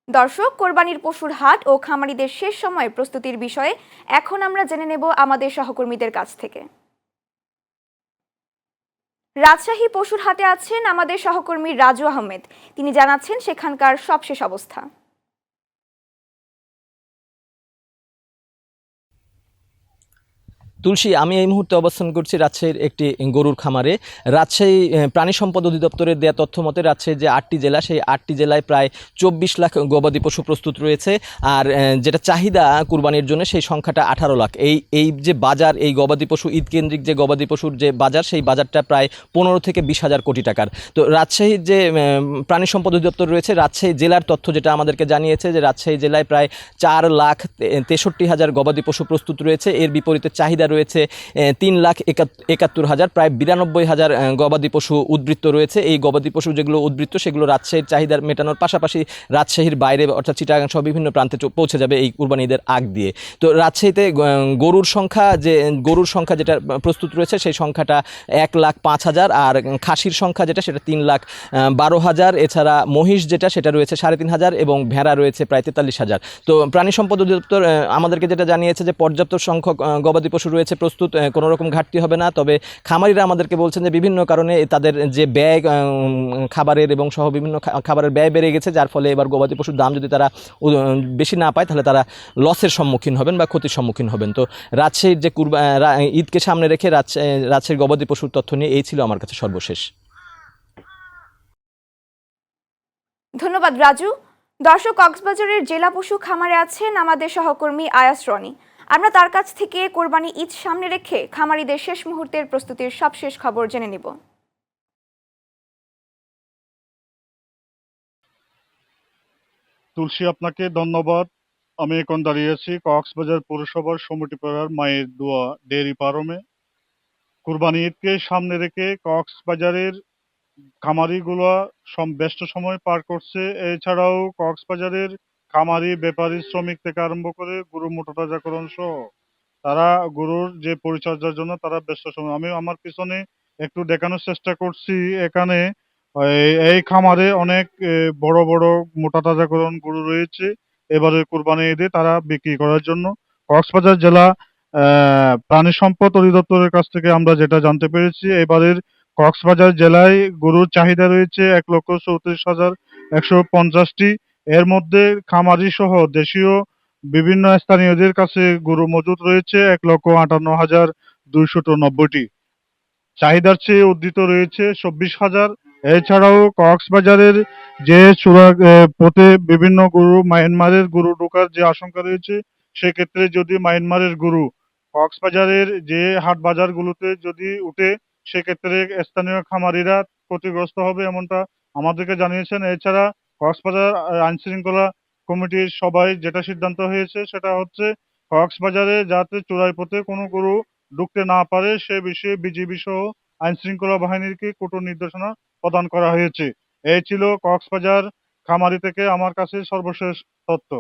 দর্শক, কোরবানির পশুর হাট ও খামারিদের শেষ সময়ে প্রস্তুতির বিষয়ে এখন আমরা জেনে নেব আমাদের সহকর্মীদের কাছ থেকে। রাজশাহী পশুর হাটে আছেন আমাদের সহকর্মী রাজু আহমেদ। তিনি জানাচ্ছেন সেখানকার সবশেষ অবস্থা। তুলসী, আমি এই মুহূর্তে অবস্থান করছি রাজশাহীর একটি গরুর খামারে। রাজশাহী প্রাণী সম্পদ অধিদপ্তরের দেওয়া তথ্য মতে রাজশাহীর যে 8টি জেলা, সেই 8টি জেলায় প্রায় 24 লাখ গবাদি পশু প্রস্তুত রয়েছে। আর যেটা চাহিদা কুরবানির জন্য, সেই সংখ্যাটা 18 লাখ। এই যে বাজার, এই গবাদি পশু ঈদ কেন্দ্রিক যে গবাদি পশুর যে বাজার, সেই বাজারটা প্রায় 15 থেকে 20 হাজার কোটি টাকার। তো রাজশাহীর যে প্রাণী সম্পদ অধিদপ্তর রয়েছে, রাজশাহী জেলার তথ্য যেটা আমাদেরকে জানিয়েছে যে রাজশাহী জেলায় প্রায় 4,63,000 গবাদি পশু প্রস্তুত রয়েছে। এর বিপরীতে চাহিদা রয়েছে 3,71,000, প্রায় 92,000 গবাদি পশু উদ্বৃত্ত রয়েছে। এই গবাদি পশু যেগুলো উদ্বৃত্ত, সেগুলো রাজশাহীর চাহিদার মেটানোর পাশাপাশি রাজশাহীর বাইরে অর্থাৎ চিটাগাং সহ বিভিন্ন প্রান্তে পৌঁছে যাবে এই কুরবানি ঈদের আগ দিয়ে। তো রাজশাহীতে গরুর সংখ্যা যেটা প্রস্তুত রয়েছে, সেই সংখ্যাটা 1,05,000, আর খাসির সংখ্যা যেটা, সেটা 3,12,000। এছাড়া মহিষ যেটা, সেটা রয়েছে 3,500, এবং ভেড়া রয়েছে প্রায় 43,000। তো প্রাণী সম্পদ অধিদপ্তর আমাদেরকে যেটা জানিয়েছে যে পর্যাপ্ত সংখ্যক গবাদি পশু রয়েছে প্রস্তুত, কোনো রকম ঘাটতি হবে না। তবে খামারিরা আমাদেরকে বলছেন যে বিভিন্ন কারণে তাদের যে ব্যয় খাবারের এবং সহ বিভিন্ন খাবারের ব্যয় বেড়ে গেছে, যার ফলে এবার গবাদি পশুর দাম যদি তারা বেশি না পায়, তাহলে তারা লসের সম্মুখীন হবেন বা ক্ষতির সম্মুখীন হবেন। তো রাজশাহীর যে ঈদকে সামনে রেখে রাজশাহীর গবাদি পশুর তথ্য নিয়ে এই ছিল আমার কাছে সর্বশেষ। ধন্যবাদ রাজু। দর্শক, কক্সবাজারের জেলা পশু খামারে আছেন আমাদের সহকর্মী আয়াস রনি। আমরা তার কাছ থেকে কোরবানি ঈদ সামনে রেখে খামারিদের শেষ মুহূর্তের প্রস্তুতির সবশেষ খবর জেনে নেব। তুলসী, আপনাকে ধন্যবাদ। আমি এখন দাঁড়িয়ে আছি কক্সবাজার পৌরসভার সমিতিপাড়ার মায়ের দোয়া ডেয়ারি ফার্মে। কুরবানি ঈদকে সামনে রেখে কক্সবাজারের খামারিগুলো ব্যস্ত সময় পার করছে। এছাড়াও কক্সবাজারের খামারি, ব্যাপারী, শ্রমিক থেকে আরম্ভ করে গরু মোটাতাজাকরণ সহ তারা গরুর যে পরিচর্যার জন্য তারা ব্যস্ত সময়। আমি আমার পিছনে একটু দেখানোর চেষ্টা করছি। এখানে এই খামারে অনেক বড় বড় মোটা তাজাকরণ গরু রয়েছে এবারে কুরবানি ঈদে তারা বিক্রি করার জন্য। কক্সবাজার জেলা প্রাণী সম্পদ অধিদপ্তরের কাছ থেকে আমরা যেটা জানতে পেরেছি, এবারের কক্সবাজার জেলায় গরুর চাহিদা রয়েছে 1,34,150টি। এর মধ্যে খামারি সহ দেশীয় বিভিন্ন স্থানীয়দের কাছে গরু মজুদ রয়েছে 1,58,290টি। চাহিদার চেয়ে উদ্ধৃত রয়েছে 24,000। এছাড়াও কক্সবাজারের যে পথে বিভিন্ন গরু, মায়ানমারের গরু ঢোকার যে আশঙ্কা রয়েছে, সেক্ষেত্রে যদি মায়ানমারের গরু কক্সবাজারের যে হাট বাজারগুলোতে যদি উঠে, সেক্ষেত্রে স্থানীয় খামারিরা ক্ষতিগ্রস্ত হবে, এমনটা আমাদেরকে জানিয়েছেন। এছাড়া কক্সবাজার আইন শৃঙ্খলা কমিটির সবাই যেটা সিদ্ধান্ত হয়েছে, সেটা হচ্ছে কক্সবাজারে যাতে চোরাই পথে কোনো গরু ঢুকতে না পারে, সে বিষয়ে বিজিবি সহ আইন শৃঙ্খলা বাহিনীকে কঠোর নির্দেশনা প্রদান করা হয়েছে। এই ছিল কক্সবাজার খামারি থেকে আমার কাছে সর্বশেষ তথ্য।